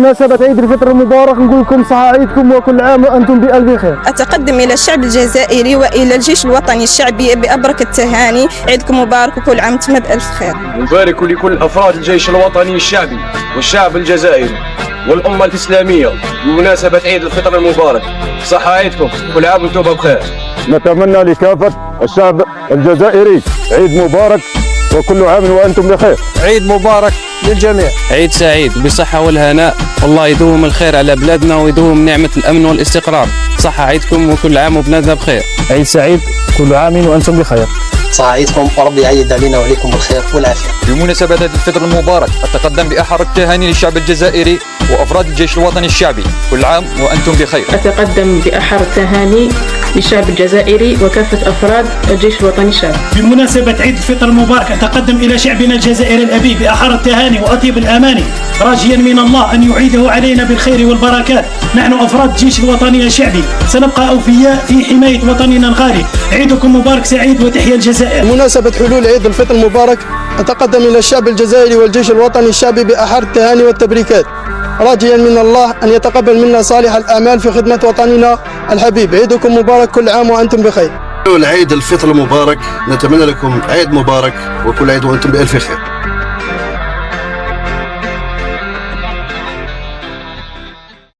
بمناسبة عيد الفطر المبارك نقول لكم صحة عيدكم وكل عام وأنتم بألف خير. أتقدم إلى الشعب الجزائري وإلى الجيش الوطني الشعبي بأبرك التهاني، عيدكم مبارك وكل عام وأنتم بألف خير. نبارك لكل أفراد الجيش الوطني الشعبي والشعب الجزائري والأمة الإسلامية بمناسبة عيد الفطر المبارك. صحة عيدكم كل عام وأنتم بخير. نتمنى لكافة الشعب الجزائري عيد مبارك وكل عام وأنتم بخير. عيد مبارك للجميع. عيد سعيد بالصحة والهناء، والله يدوم الخير على بلادنا ويدوم نعمة الأمن والاستقرار. صحة عيدكم وكل عام وبلادنا بخير. عيد سعيد كل عام وأنتم بخير. صحة عيدكم وربي يعيد علينا وعليكم بالخير والعافية. بمناسبة عيد الفطر المبارك أتقدم بأحر التهاني للشعب الجزائري وأفراد الجيش الوطني الشعبي، كل عام وأنتم بخير. أتقدم بأحر التهاني للشعب الجزائري وكافة أفراد الجيش الوطني الشعبي. بمناسبة عيد الفطر المبارك أتقدم إلى شعبنا الجزائري الأبي بأحر التهاني وأطيب الأماني، راجيا من الله أن يعيده علينا بالخير والبركات. نحن أفراد الجيش الوطني الشعبي سنبقى أوفياء في حماية وطننا الغالي. عيدكم مبارك سعيد وتحيا الجزائر. بمناسبة حلول عيد الفطر المبارك أتقدم إلى الشعب الجزائري والجيش الوطني الشعبي بأحر التهاني والتبريكات، راجيا من الله أن يتقبل منا صالح الأعمال في خدمة وطننا الحبيب. عيدكم مبارك كل عام وأنتم بخير. عيد الفطر المبارك، نتمنى لكم عيد مبارك وكل عيد وأنتم بألف خير.